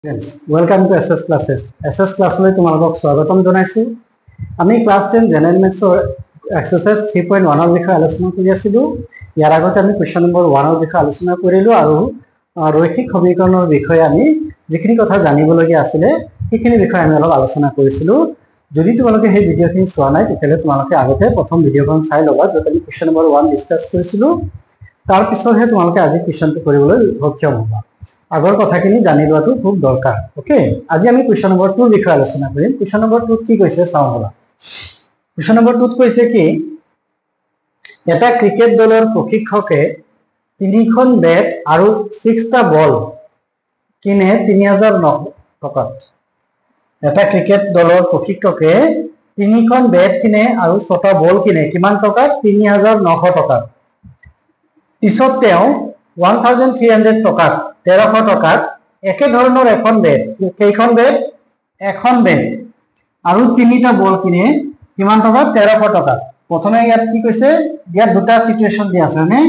Friends, welcome to SS Classes. SS Class লৈ তোমালোকক স্বাগতম জনাইছো। আমি ক্লাস 10 জেনারেল ম্যাথছৰ এক্সাৰসাইজ 3.1 ৰ বিষয়ে আলোচনা কৰি আছিলো। ইয়াৰ আগতে আমি কোৱেশ্চন নম্বৰ 1 ৰ বিষয়ে আলোচনা কৰিলো আৰু ৰৈখিক সমীকৰণৰ বিষয়ে আমি যিখিনি কথা জানিবলগীয়া আছিল সেইখিনি বিষয়ে আমি অলপ আলোচনা কৰিছিলো। যদি তোমালোকে সেই ভিডিঅ'খিনি চোৱা নাই তেতিয়াহ'লে তোমালোকে আগতে প্ৰথম ভিডিঅ'খন চাই ল'বা য'ত আমি কোৱেশ্চন নম্বৰ 1 ডিসকাস কৰিছিলো। তাৰ পিছতহে তোমালোকে আজি কোৱেশ্চনটো কৰিবলৈ সক্ষম হ'বা। আগৰ কথাখিনি জানি লোৱাটো খুব দৰকাৰ। ওকে, আজি আমি কোৱেশ্চন নম্বৰ 2 বিষয়ে আলোচনা কৰিম। কোৱেশ্চন নম্বৰ 2 কি কৈছে চাওঁ বলা। কোৱেশ্চন নম্বৰ 2 কৈছে কি এটা ক্ৰিকেট দলৰ প্ৰশিক্ষকে 3খন বেট আৰু 6টা বল কিনে 3000 টকাত। এটা ক্ৰিকেট দলৰ প্ৰশিক্ষকে 3খন বেট কিনে আৰু 6টা বল কিনে কিমান টকাত? 3900 টকাত। পিছত তেওঁ 1300 টকাত 1300 টকাত একে ধৰণৰ এখন বেট, কেইখন বেট? এখন বেট আৰু 3টা বল কিনে কিমান টকাত? 1300 টকাত। প্ৰথমে ইয়াত কি কৈছে? ইয়াত দুটা সিচুৱেশন দিয়া আছে মানে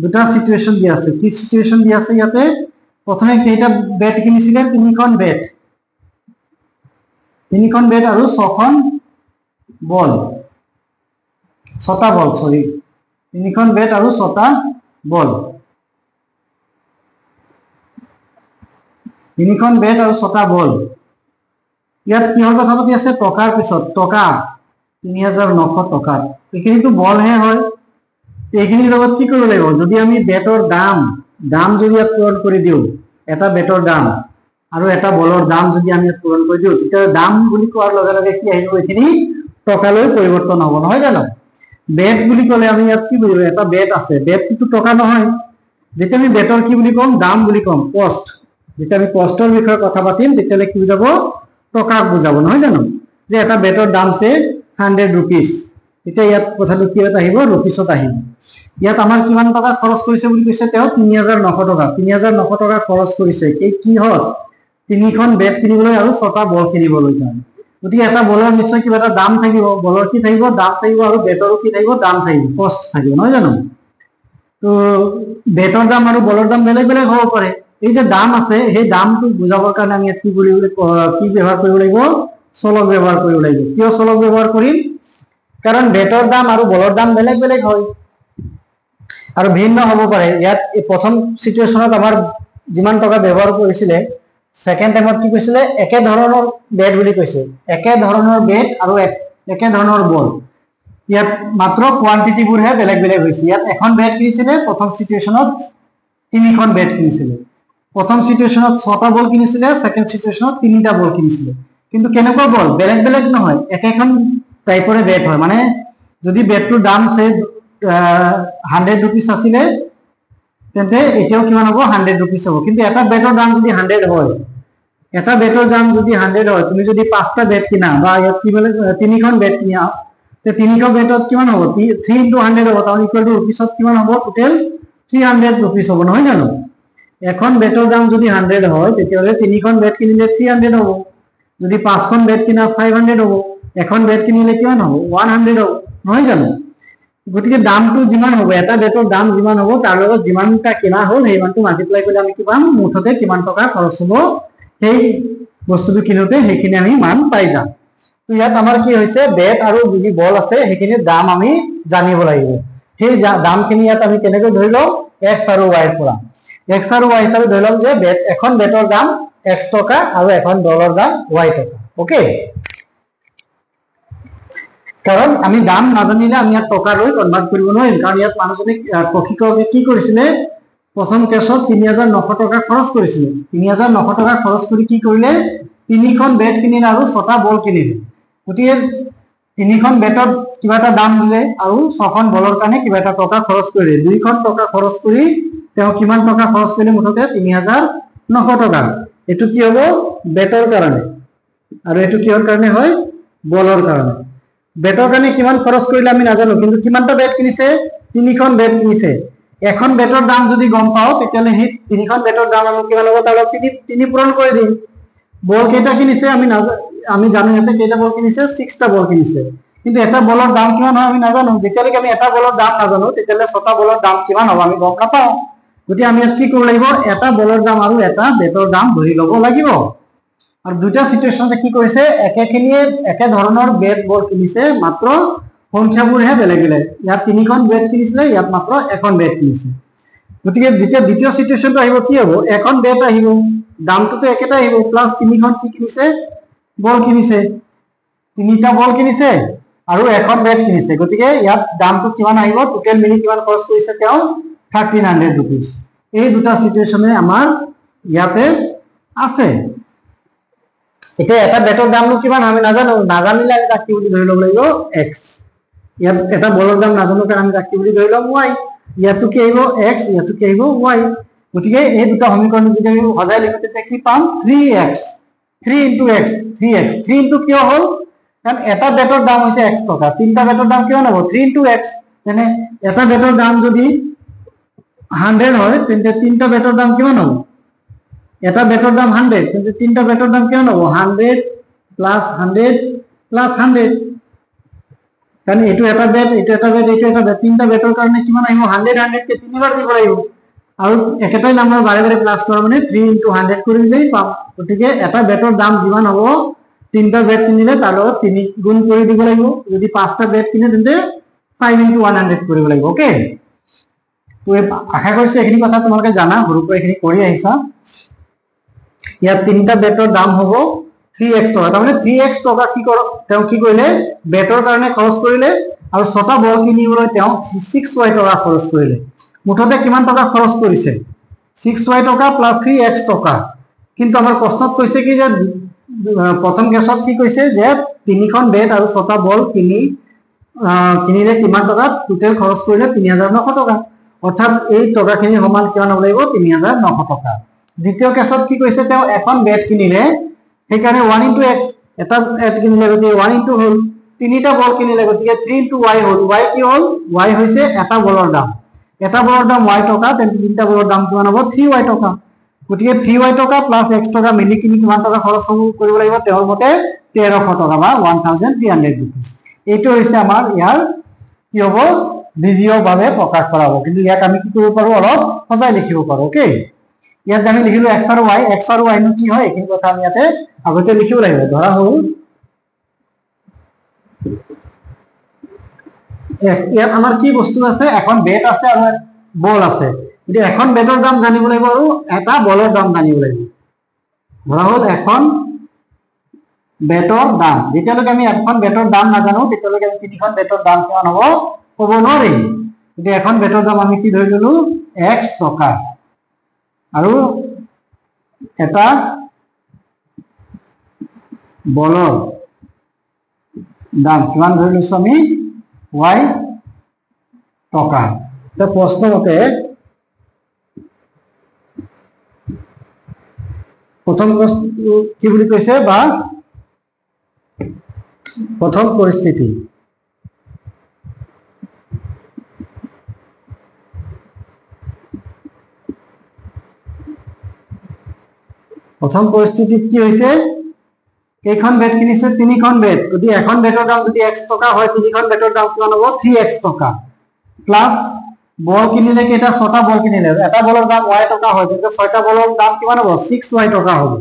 দুটা সিচুৱেশন দিয়া আছে। কি সিচুৱেশন দিয়া আছে ইয়াতে? প্ৰথমে কেইটা বেট কিনিছিলে? 3খন বেট। 3খন বেট আৰু 6খন বল। 6টা বল, সৰি। 3খন বেট আৰু 6টা বল। 3খন বেট আৰু 6টা বল। ইয়াত কিহৰ কথা পাতি আছে? টকাৰ পিছত টকা 3900 টকা। এইখিনিতো বল হে হয়। এইখিনিৰ লগত কি কৰিব লাগিব? যদি আমি বেটৰ দাম যদি ইয়াত পূৰণ কৰি দিও, এটা বেটৰ দাম আৰু এটা বলৰ দাম যদি আমি ইয়াত পূৰণ কৰি দিও, তেতিয়া দাম বুলি কোৱাৰ লগে লগে কি আহিব? এইখিনি টকালৈ পৰিৱৰ্তন হ'ব, নহয় জানো? বেট বুলি ক'লে আমি ইয়াত কি বুজিব? এটা বেট আছে, বেটটো টকা নহয়। যেতিয়া আমি বেটৰ কি বুলি কম? দাম বুলি কম, কষ্ট। যেতিয়া আমি কষ্টৰ বিষয়ে কথা পাতিম তেতিয়ালে কি বুজাব? টকা বুজাব, নহয় জানো? যে এটা বেটৰ দাম আছে 100 rupees। এতিয়া ইয়াত কথাটো কি আহিব? ৰুপিসত আহিব। ইয়াত আমাৰ কিমান টকা খৰচ কৰিছে বুলি কৈছে? তেওঁ 3900 টকা। 3900 টকা খৰচ কৰিছে এই কিহত? 3খন বেট কিনিবলৈ আৰু 6টা বল কিনিবলৈ কাৰণে। গতিকে এটা বলৰ নিশ্চয় কিবা এটা দাম থাকিব। বলৰ কি থাকিব? দাম থাকিব আৰু বেটৰো কি থাকিব? দাম থাকিব, কষ্ট থাকিব, নহয় জানো? তো বেটৰ দাম আৰু বলৰ দাম বেলেগ বেলেগ হ'ব পাৰে। এই যে দাম আছে সেই দামটো বুজাবৰ কাৰণে আমি কি ব্যৱহাৰ কৰিব লাগিব? চলক ব্যৱহাৰ কৰিব লাগিব। কিয় চলক ব্যৱহাৰ কৰিম? কাৰণ বেটৰ দাম আৰু বলৰ দাম বেলেগ বেলেগ হয় আৰু ভিন্ন হ'ব পাৰে। ইয়াত এই প্ৰথম সিচুৱেশনত আমাৰ যিমান টকা ব্যৱহাৰ কৰিছিলে, সেকেন্ড টাইমত কি কৈছিলে? একে ধৰণৰ বেট বুলি কৈছে। একে ধৰণৰ বেট আৰু একে ধৰণৰ বল। ইয়াত মাত্ৰ কোৱান্টিটিবোৰহে বেলেগ বেলেগ হৈছে। ইয়াত এখন বেট কিনিছিলে, প্ৰথম সিচুৱেশনত 3খন বেট কিনিছিলে। প্ৰথম সিচুৱেশনত 6টা বল কিনিছিলে, সেকেন্ড সিচুৱেশনত 3টা বল কিনিছিলে। কিন্তু কেনেকুৱা বল? বেলেগ বেলেগ নহয়, একেখন টাইপৰে বেট হয়। মানে যদি বেটটোৰ দাম সে 100 rupees আছিলে তেন্তে এতিয়াও কিমান হ'ব? 100 rupees হ'ব। কিন্তু এটা বেটৰ দাম যদি 100 হয়, এটা বেটৰ দাম যদি 100 হয়, তুমি যদি 5টা বেট কিনা বা ইয়াত কি বলে 3খন বেট কিনা, তে 3খন বেটত কিমান হ'ব? 3 into 100 হ'ব, তাৰ ইকুৱেল টু রুপিসত কিমান হ'ব? টোটাল 300 rupees হ'ব, নহয় জানো? এখন বেটৰ দাম যদি 100 হয় তেতিয়াহ'লে 3খন বেট কিনিলে 300 হ'ব। যদি 5খন বেট কিনা 500 হ'ব। এখন বেট কিনিলে কিমান হ'ব? 100 হ'ব, নহয় জানো? গতিকে দামটো যিমান হ'ব, এটা বেটৰ দাম যিমান হ'ব তাৰ লগত যিমানটা কিনা হ'ল সেইমানটো মাল্টিপ্লাই কৰিলে আমি কি পাম? মুঠতে কিমান টকা খৰচ হ'ব সেই বস্তুটো কিনোতে সেইখিনি আমি মান পাই যাম। তো ইয়াত আমাৰ কি হৈছে? বেট আৰু যি বল আছে সেইখিনিৰ দাম আমি জানিব লাগিব। সেই দামখিনি ইয়াত আমি কেনেকৈ ধৰি লওঁ? x আৰু y ৰ পৰা। x আৰু y হিচাপে ধৰি লম যে এখন বেটৰ দাম x টকা আৰু এখন বলৰ দাম y টকা। ওকে, কাৰণ আমি দাম নাজানিলে আমি ইয়াত টকা লৈ কনভাৰ্ট কৰিব নোৱাৰিম। কাৰণ ইয়াত মানুহজনে প্ৰশিক্ষকে কি কৰিছিলে? প্ৰথম কেছত 3900 টকা খৰচ কৰিছিলে। 3900 টকা খৰচ কৰি কি কৰিলে? 3খন বেট কিনিলে আৰু 6টা বল কিনিলে। গতিকে 3খন বেটত কিবা এটা দাম দিলে আৰু 6খন বলৰ কাৰণে কিবা এটা টকা খৰচ কৰিলে। 2খন টকা খৰচ কৰি তেওঁ কিমান টকা খৰচ কৰিলে? মুঠতে 3900 টকা। এইটো কি হ'ব? বেটৰ কাৰণে। আৰু এইটো কিহৰ কাৰণে হয়? বলৰ কাৰণে। বেটৰ কাৰণে কিমান খৰচ কৰিলে আমি নাজানো, কিন্তু কিমানটা বেট কিনিছে? 3খন বেট কিনিছে। এখন বেটৰ দাম যদি গম পাও তেতিয়াহ'লে সেই 3খন বেটৰ দাম আমি কিমান হ'ব? তাৰ লগত 3 পূৰণ কৰি দিম। বল কেইটা কিনিছে আমি জানো ইয়াতে কেইটা বল কিনিছে? 6টা বল কিনিছে। কিন্তু এটা বলৰ দাম কিমান হয় আমি নাজানো। যেতিয়ালৈকে আমি এটা বলৰ দাম নাজানো তেতিয়াহ'লে 6টা বলৰ দাম কিমান হ'ব আমি গম নাপাওঁ। গতিকে আমি ইয়াত কি কৰিব লাগিব, এটা বলৰ দাম আৰু এটা বেটৰ দাম ধৰি ল'ব লাগিব। আৰু দুটা সিচুৱেশ্যনতে কি কৰিছে, একেখিনিয়ে একে ধৰণৰ বেট বল কিনিছে, মাত্ৰ সংখ্যাবোৰহে বেলেগ বেলেগ। ইয়াত 3খন বেট কিনিছিলে, ইয়াত মাত্ৰ এখন বেট কিনিছে। গতিকে যেতিয়া দ্বিতীয় সিচুৱেশ্যনটো আহিব কি হ'ব, এখন বেট আহিব, দামটোতো একেটা আহিব, প্লাস 3খন কি কিনিছে, বল কিনিছে, 3টা বল কিনিছে আৰু এখন বেট কিনিছে। গতিকে ইয়াত দামটো কিমান আহিব, টোটেল মিলি কিমান খৰচ কৰিছে তেওঁ, 1300 rupees। এই দুটা সিচুৱেশ্যনে আমাৰ ইয়াতে আছে। এতিয়া এটা বেটৰ দামনো কিমান আমি নাজানো, নাজানিলে আমি তাক কি বুলি ধৰি ল'ব লাগিব, x। ইয়াত এটা বলৰ দাম নাজানো কাৰণে আমি তাক কি বুলি ধৰি ল'ম, y। ইয়াতো কি আহিব, x, ইয়াতো কি আহিব, y। গতিকে এই দুটা সমীকৰণ যদি আমি সজাই লিখো তেতিয়া কি পাম, 3x, 3 into x, 3x, 3 into কিয় হ'ল, কাৰণ এটা বেটৰ দাম হৈছে x টকা, 3টা বেটৰ দাম কিমান হ'ব, 3 into x। তেনে এটা বেটৰ দাম যদি 100 হয়, তেন্তে 3টা বেটৰ দাম কিমান হ'ব, এটা বেটৰ দাম 100, কিন্তু 3টা বেটৰ দাম কিমান হ'ব, 100 প্লাস 100 প্লাস 100। কাৰণ এইটো এটা বেট, এইটো এটা বেট, এইটো এটা বেট, 3টা বেটৰ কাৰণে কিমান আহিব, 100 100 কে 3বাৰ দিব লাগিব। আৰু একেটাই নাম্বাৰ বাৰে বাৰে প্লাস কৰা মানে 3 into 100 কৰি দিলেই পাম। গতিকে এটা বেটৰ দাম যিমান হ'ব, 3টা বেট কিনিলে তাৰ লগত 3 গুণ কৰি দিব লাগিব। যদি 5টা বেট কিনে তেন্তে 5 into 100 কৰিব লাগিব। ওকে, তো আশা কৰিছো এইখিনি কথা তোমালোকে জানা, সৰুৰ পৰা এইখিনি কৰি আহিছা। ইয়াত 3টা বেটৰ দাম হ'ব 3x টকা, তাৰমানে 3x টকা কি তেওঁ কি কৰিলে, বেটৰ কাৰণে খৰচ কৰিলে, আৰু 6টা বল কিনিবলৈ তেওঁ 6y টকা খৰচ কৰিলে। মুঠতে কিমান টকা খৰচ কৰিছে, 6y টকা প্লাস 3x টকা। কিন্তু আমাৰ প্ৰশ্নত কৈছে কি যে প্ৰথম কেছত কি কৈছে যে 3খন বেট আৰু 6টা বল কিনিলে কিমান টকা, টোটেল খৰচ কৰিলে 3900 টকা। অৰ্থাৎ এই টকাখিনিৰ সমান কিমান হ'ব লাগিব, 3900 টকা। দ্বিতীয় কেছত কি কৈছে, তেওঁ এখন বেট কিনিলে, সেইকাৰণে 1 into x, এটা বেট কিনিলে গতিকে 1 into হ'ল, 3টা বল কিনিলে গতিকে 3 into y হ'ল। y কি হ'ল, y হৈছে এটা বলৰ দাম, এটা বলৰ দাম y টকা, তেন্তে 3টা বলৰ দাম কিমান হ'ব, 3y টকা। গতিকে 3y টকা প্লাস x টকা মিলি কিনি কিমান টকা খৰচ কৰিব লাগিব, তেওঁৰ মতে 1300 টকা বা 1300 rupees। এইটো হৈছে আমাৰ ইয়াৰ কি হ'ব, বিজীয় ভাৱে প্ৰকাশ কৰা হ'ব। কিন্তু ইয়াক আমি কি কৰিব পাৰো, অলপ সজাই লিখিব পাৰো। ওকে, ইয়াত আমি লিখিলো x আৰু y, x আৰু y নো কি হয়, এইখিনি কথা আমি ইয়াতে আগতে লিখিব লাগিব। ধৰা হ'ল ইয়াত আমাৰ কি বস্তু আছে, এখন বেট আছে আৰু বল আছে। গতিকে এখন বেটৰ দাম জানিব লাগিব আৰু এটা বলৰ দাম জানিব লাগিব। ধৰা হ'ল এখন বেটৰ দাম, যেতিয়ালৈকে আমি এখন বেটৰ দাম নাজানো তেতিয়ালৈকে আমি 3খন বেটৰ দাম কিমান হ'ব ক'ব নোৱাৰিম। গতিকে এখন বেটৰ দাম আমি কি ধৰি ললো, x টকা, আৰু এটা বলৰ দাম কিমান ধৰি লৈছো আমি, y টকা। প্ৰশ্ন মতে প্ৰথম কি বুলি কৈছে, বা প্ৰথম পৰিস্থিতি, প্ৰথম পৰিস্থিতিত কি হৈছে, কেইখন বেট কিনিছে, 3খন বেট। যদি এখন বেটৰ দাম যদি x টকা হয়, 3খন বেটৰ দাম কিমান হ'ব, 3x টকা। প্লাস বল কিনিলে কেইটা, 6টা বল কিনিলে, এটা বলৰ দাম y টকা হয়, তেন্তে 6টা বলৰ দাম কিমান হ'ব, 6y টকা হ'ব।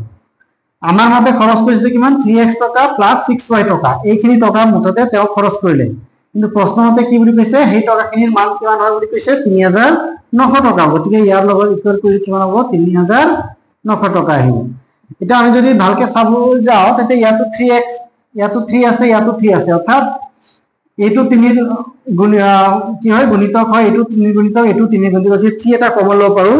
আমাৰ মতে খৰচ কৰিছে কিমান, 3x টকা প্লাস 6y টকা। এইখিনি টকা মুঠতে তেওঁ খৰচ কৰিলে। কিন্তু প্ৰশ্ন মতে কি বুলি কৈছে, সেই টকাখিনিৰ মান কিমান হয় বুলি কৈছে, 3900 টকা। গতিকে ইয়াৰ লগত ইকুৱেল কৰি কিমান হ'ব, 3900 টকা আহিব। এতিয়া আমি যদি ভালকে চাব যাওঁ, তেন্তে ইয়াতো 3x, ইয়াতো 3 আছে, ইয়াতো 3 আছে, অৰ্থাৎ এইটো 3 কি হয়, গুণিতক হয়, এইটো 3 গুণিতক, এইটো 3 গুণিতক। গতিকে 3 এটা কমন ল'ব পাৰো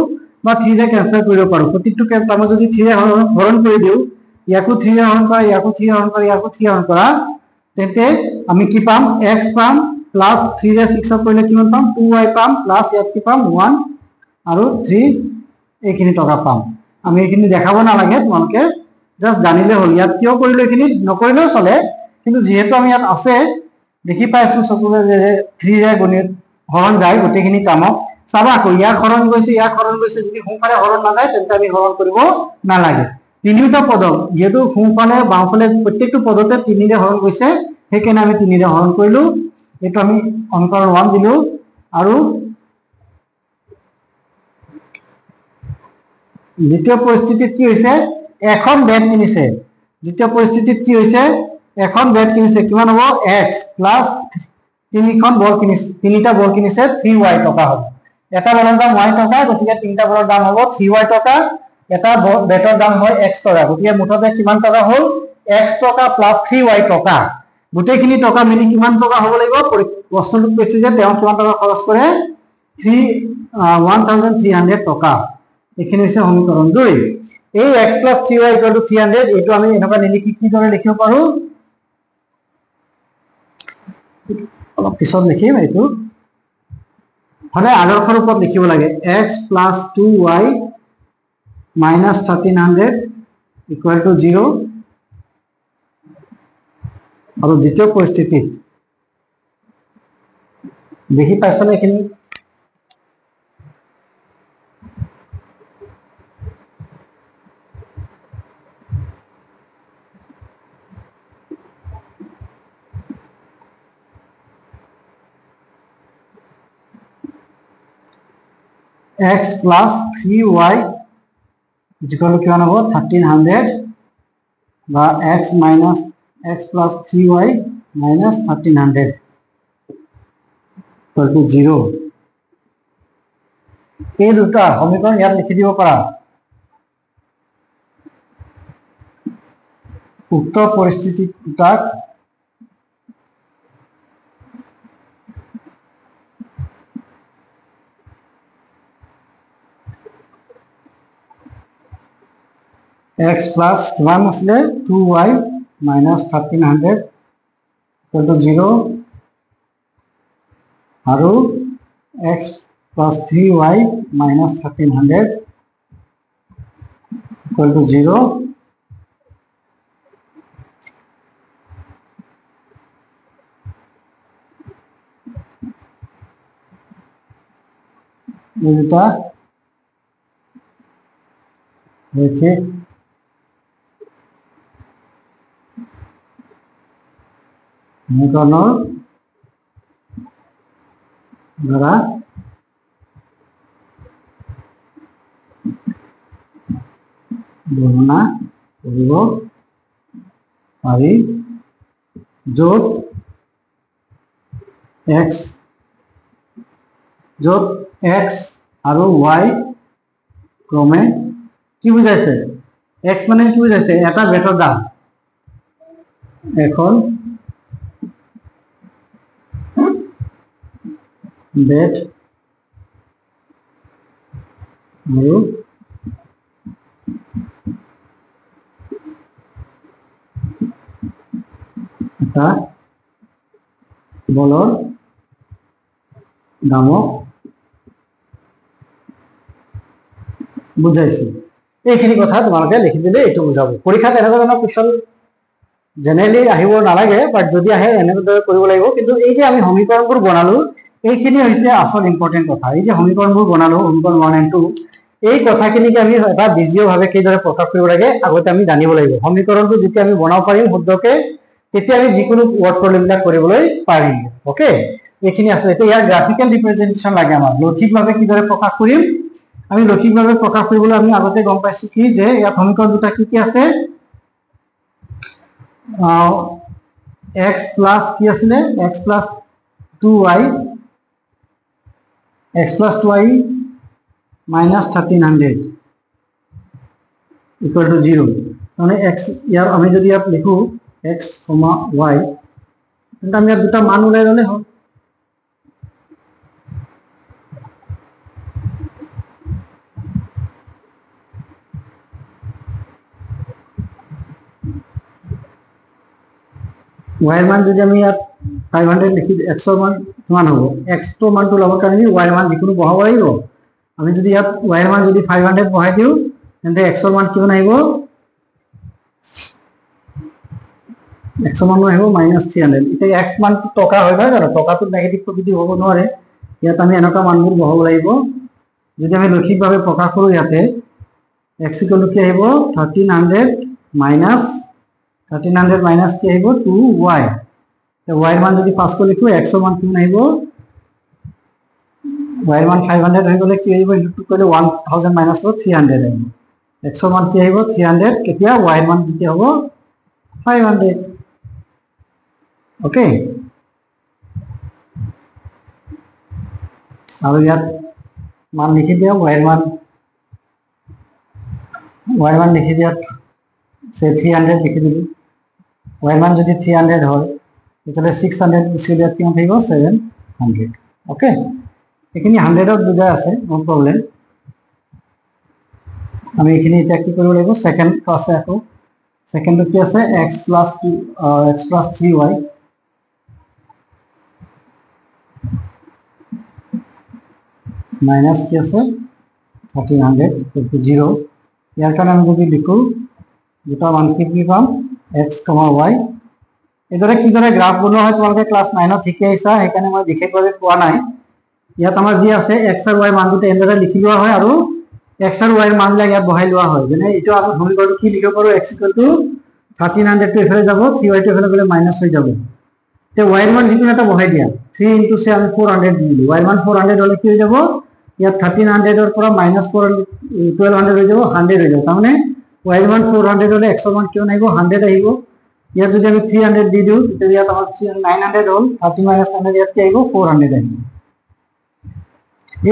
বা 3 ৰে কেনসেল কৰিব পাৰো। প্ৰত্যেকটো টাৰ্মত যদি 3 ৰে হৰণ কৰি দিওঁ, ইয়াকো 3 ৰে হৰণ কৰা, ইয়াকো 3 ৰে হৰণ কৰা, ইয়াকো 3 ৰে হৰণ কৰা, তেন্তে আমি কি পাম, x পাম, প্লাস 3 ৰে 6 কৰিলে কিমান পাম, 2y পাম, প্লাস ইয়াত কি পাম, 1 আৰু 3 এইখিনি টকা পাম। আমি এইখিনি দেখাব নালাগে, তোমালোকে জাস্ট জানিলে হ'ল। ইয়াত কিয় কৰিলো, এইখিনি নকৰিলেও চলে, কিন্তু যিহেতু আমি ইয়াত আছে, দেখি পাইছো চকুৰে যে 3 ৰে গুণিত হৰণ যায় গোটেইখিনি টাৰ্মক। চাবা আকৌ ইয়াক হৰণ গৈছে, ইয়াক হৰণ গৈছে, যদি সোঁফালে হৰণ নাযায় তেন্তে আমি হৰণ কৰিব নালাগে। তিনিটা পদক যেহেতু সোঁফালে বাওঁফালে প্ৰত্যেকটো পদতে 3 ৰে হৰণ গৈছে, সেইকাৰণে আমি 3 ৰে হৰণ কৰিলো। এইটো আমি সমীকৰণ 1 দিলো। আৰু দ্বিতীয় পৰিস্থিতিত কি হৈছে এখন বেট কিনিছে দ্বিতীয় পৰিস্থিতিত কি হৈছে এখন বেট কিনিছে কিমান হ'ব x প্লাস তিনিখন বল কিনিছে তিনিটা বল কিনিছে 3y টকা হ'ব এটা বলৰ দাম y টকা গতিকে তিনিটা বলৰ দাম হ'ব 3y টকা এটা বেটৰ দাম হয় x টকা গতিকে মুঠতে কিমান টকা হ'ল x টকা প্লাস 3y টকা গোটেইখিনি টকা মিলি কিমান টকা হ'ব লাগিব প্ৰশ্নটোত কৈছে যে তেওঁ কিমান টকা খৰচ কৰে 1300 টকা এখানে হৈছে সমীকৰণ 2 এই x + 3y = 300 এটো আমি এনেকা নিলিখি কি দৰে লিখিব পাৰো অলপ পিছত লিখিম এটো হলে আদৰ্শ ৰূপত লিখিব লাগে x + 2y - 1300 = 0 আৰু দ্বিতীয় পৰিস্থিতিত দেখি পাইছনে এখিনি x plus 3y equal to কিমান হ'ব 1300 বা x minus x plus 3y minus 1300 equal to 0 এই দুটা সমীকৰণ ইয়াত লিখি দিব পাৰা উক্ত পৰিস্থিতিত দুটাক x plus 1 আসলে 2y minus 1300 equal to 0 আৰু x plus 3y minus 1300 equal to 0 এটা দেখে সমীকৰণৰ দ্বাৰা গণনা কৰিব পাৰি য'ত x আৰু y ক্ৰমে কি বুজাইছে x মানে কি বুজাইছে এটা বেটৰ দাম এখন বেট আৰু এটা বলৰ দামক বুজাইছে এইখিনি কথা তোমালোকে লিখি দিলে এইটো বুজাব পৰীক্ষাত এনেকুৱা ধৰণৰ কুৱেশ্যন জেনেৰেলি আহিব নালাগে বাট যদি আহে এনেদৰে কৰিব লাগিব কিন্তু এই যে আমি সমীকৰণবোৰ বনালো এইখিনি হৈছে আসল ইম্পৰ্টেন্ট কথা এই যে সমীকৰণবোৰ বনালো সমীকৰণ 1 and 2 এই কথাখিনিকে আমি এটা বিজীয়ভাৱে কিদৰে প্ৰকাশ কৰিব লাগে আগতে আমি জানিব লাগিব সমীকৰণটো যেতিয়া আমি বনাব পাৰিম শুদ্ধকে তেতিয়া আমি যিকোনো ওয়াৰ্ড প্ৰবলেমবিলাক কৰিবলৈ পাৰিম ওকে এইখিনি আছে এতিয়া ইয়াৰ গ্ৰাফিক্যাল ৰিপ্ৰেজেন্টেশন লাগে আমাৰ লক্ষিকভাৱে কিদৰে প্ৰকাশ কৰিম আমি লক্ষিকভাৱে প্ৰকাশ কৰিবলৈ আমি আগতে গম পাইছো কি যে ইয়াত সমীকৰণ দুটা কি কি আছে x plus কি আছিলে x plus 2y minus 1300 equal to 0 মানে x ইয়াৰ আমি যদি ইয়াত লিখো x, y তেন্তে আমি ইয়াত দুটা মান উলাই ললে হয় y এর মান যদি আমি ইয়াত 500 লিখি x এর মান কিমান হ'ব x তো মানটো লবৰ কাৰণে y এর মান যিকোনো বহাব লাগিব আমি যদি ইয়াত y এর মান যদি 500 বহাই দিও তেন্তে x এর মান কিমান আহিব x এর মান আহিব -300 এতিয়া x মানটো টকা হয় না জানো টকাটো নেগেটিভ পজিটিভ হ'ব নোৱাৰে ইয়াত আমি এনেকা মানবোৰ বহাব লাগিব যদি আমি লক্ষিকভাৱে প্ৰকাশ কৰো ইয়াতে x = কি আহিব 1300 minus কি আহিব 2y y এর মান যদি 5 লিখো x এর মান কিমান আহিব y এর মান 500 হৈ গলে কি আহিব ইনটু কৰিলে 1000 - 300 আহিব x ৰ মান কি আহিব 300 কেতিয়া y ৰ মান কেতিয়া হ'ব 500 ওকে আৰু ইয়াত মান লিখি দিয়া y ৰ মান লিখি দিয়া সে 300 লিখি দিবি y ৰ মান যদি 300 হয় তাহলে 600 গুছি দিয়া কিমান থাকিব 700 ওকে এখিনি 100 ত বুজা আছে নো প্ৰবলেম আমি এখিনি এটা কি কৰিব লাগিব সেকেন্ড ক্লাসে আকৌ সেকেন্ড কি আছে x plus 3y মাইনাস কি আছে 1300 0 ইয়াৰ কাৰণে আমি যদি লিখো দুটা মান কি পাম x, y এদৰে কি দৰে গ্ৰাফ বনোৱা হয় তোমালোকে ক্লাস 9 ত শিকি আইছা সেইকাৰণে মই বিশেষভাৱে কোৱা নাই ইয়াত আমাৰ যি আছে x আৰু y মান দুটা এদৰে লিখি লোৱা হয় আৰু x আৰু y ৰ মানবিলাক ইয়াত বহাই লোৱা হয় যেনে এটো আমি সমীকৰণটো কি লিখিব পাৰো x 1300 টো এফালে যাব 3y টো এফালে গলে মাইনাস হৈ যাব তে y ৰ মান যিকোনো এটা বহাই দিয়া 3 * সে আমি 400 দি দিলো y ৰ মান 400 হলে কি হৈ যাব ইয়াত 1300 ৰ পৰা মাইনাস 1200 হৈ যাব 100 হৈ যাব তাৰমানে y ৰ মান 400 হলে x ৰ মান কিমান আহিব 100 আহিব ইয়াত যদি আমি 300 দি দিও তেতিয়া ইয়াত আমাৰ 900 হল 30 - 100 ইয়াত কি আহিব 400 আহিব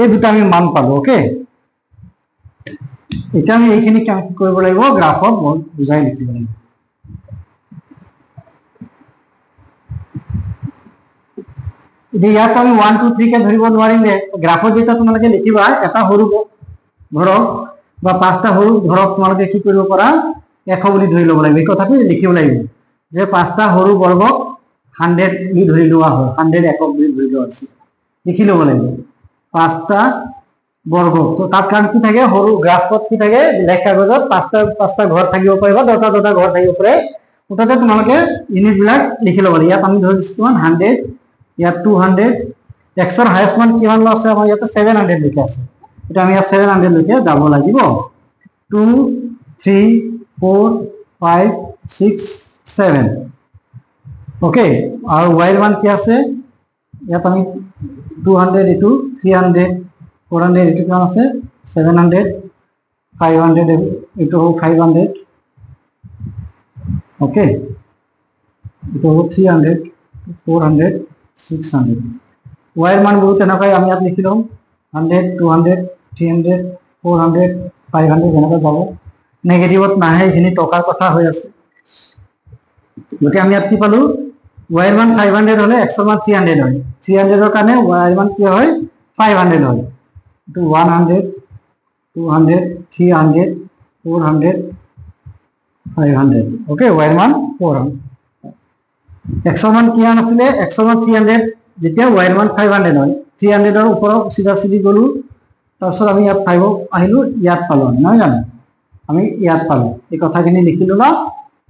এই দুটা আমি মান পাবো ওকে এটা আমি এইখিনি কাম কৰিব লাগিব গ্ৰাফত বুজাই লিখিব লাগিব ইয়াত আমি 1 2 3 কে ধৰিব নোৱাৰিলে গ্ৰাফত যেটা তোমালোকে লিখিবা এটা সৰু ধৰক বা পাঁচটা সৰু ধৰক তোমালোকে কি কৰিব পাৰা 100 বুলি ধৰি ল'ব লাগিব এই কথাটো লিখিব লাগিব যে পাঁচটা সৰু বৰ্গক 100 বুলি ধৰি লোৱা হয় 100 একক বুলি ধৰি লোৱা আছে লিখি ল'ব লাগিব পাঁচটা বর্গ তো তার কারণ কি থাকে সরু গ্রাফত কি থাকে লেখা কাগজত পাঁচটা ঘর থাকিব পাৰে বা দটা ঘৰ থাকিব পাৰে ওটাতে তোমালোকে ইউনিট বিলাক লিখি ল'ব লাগিব ইয়াত আমি ধৰিছো কিমান 100 ইয়াত 200 x ৰ হাইয়েস্ট মান কিমান আছে আমাৰ ইয়াতে 700 লিখা আছে এটা আমি ইয়াত 700 লিখে যাব লাগিব 2 3 4 5 6 7 ওকে আৰু y ৰ মান কি আছে ইয়াত আমি 200 এটো 300 400 এটো কিমান আছে 700 500 এটো 500 ওকে এটো 300 400 600 y এর মান বহুত এনেকৈ আমি ইয়াত লিখি লম 100 200 300 400 500 এনেকৈ যাব নেগেটিভত নাহে এখিনি টকাৰ কথা হৈ আছে গতি আমি ইয়াত কি পালো y এর মান 500 হলে x এর মান 300 হয় 300 এর কারণে y এর মান কি হয় 500 হয় to 100 200 300 400 500 okay y মান 400 x মান কি আছিলে x মান 300 যেতিয়া y মান 500 হয় 300 এর উপর সিধা সিধি গলু তারপর আমি ইয়াত 5 আহিলো ইয়াত পালো নহয় জানো আমি ইয়াত পালো এই কথাখিনি লিখিলো না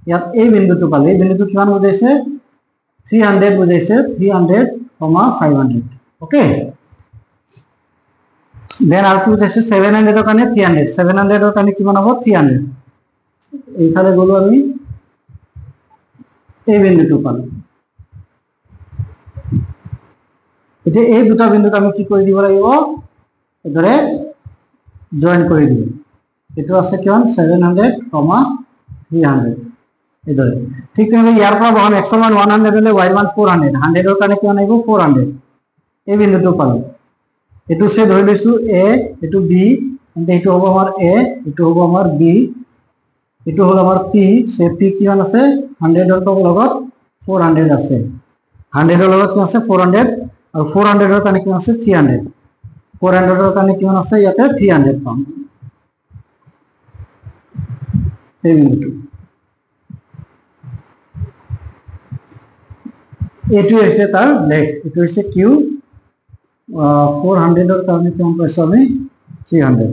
ইয়াত এই বিন্দুটো পালে এই বিন্দুটো কিমান বুজাইছে 300 বুজাইছে 300, 500 okay then r2 আছে 700 এর কারণে 300 700 এর কারণে কিমান হবে 300 এইখানে গলো আমি এই বিন্দুটো পালো এতে এই দুটা বিন্দুকে আমি কি করে দিব লাগিব এদরে জয়েন করে দিব এটো আছে কিমান 700, 300 এদরে ঠিক তেমনি ইয়ার পর যখন x মান 100 হলে y মান 400 100 এর কারণে কিমান আইবো 400 এই বিন্দুটো পালো এটো সে ধরে লইছো a এটো b এন্ড এটো হবে আমার a এটো হবে আমার b এটো হলো আমার p সে p কিমান আছে 100 এর লগত 400 আছে 100 এর লগত কি আছে 400 আর 400 এর কারণে কি আছে 300 400 এর কারণে কিমান আছে ইয়াতে 300 পাম এই বিন্দুটো এটো হইছে তার লেগ এটো হইছে q 400 এর কারণে কেমন পাইছো আমি 300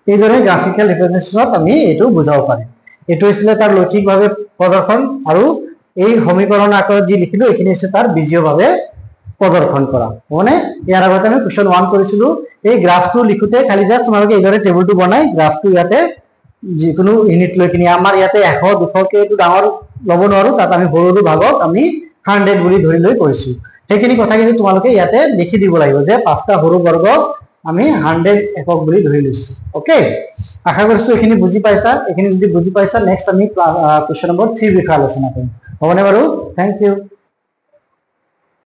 এই ধরে গ্রাফিক্যাল রিপ্রেজেন্টেশনত আমি এটো বুঝাও পারি এটো হইছিল তার লক্ষিকভাবে প্রদর্শন আর এই সমীকরণ আকারে যে লিখিলো এখানে এসে তার বীজীয়ভাবে প্রদর্শন করা মানে ইয়ার আগতে আমি কোশ্চেন 1 করেছিল এই গ্রাফটো লিখুতে খালি জাস্ট তোমাকে এইভাবে টেবিলটো বনাই গ্রাফটো ইয়াতে যে কোনো ইউনিট লৈ কিনি আমাৰ ইয়াতে 100 200 কে এটো ডাঙৰ লব নোৱাৰো তাত আমি সৰুটো ভাগত আমি 100 বুলি ধৰি লৈ কৰিছো সেইখিনি কথা কিন্তু তোমালোকে ইয়াতে লিখি দিব লাগিব যে পাঁচটা সৰু বৰ্গ আমি 100 একক বুলি ধৰি লৈছো ওকে আশা কৰিছো এইখিনি বুজি পাইছা এইখিনি যদি বুজি পাইছা নেক্সট আমি কোৱেশ্চন নম্বৰ 3 বিষয়ে আলোচনা কৰিম হ'বনে বাৰু থ্যাংক ইউ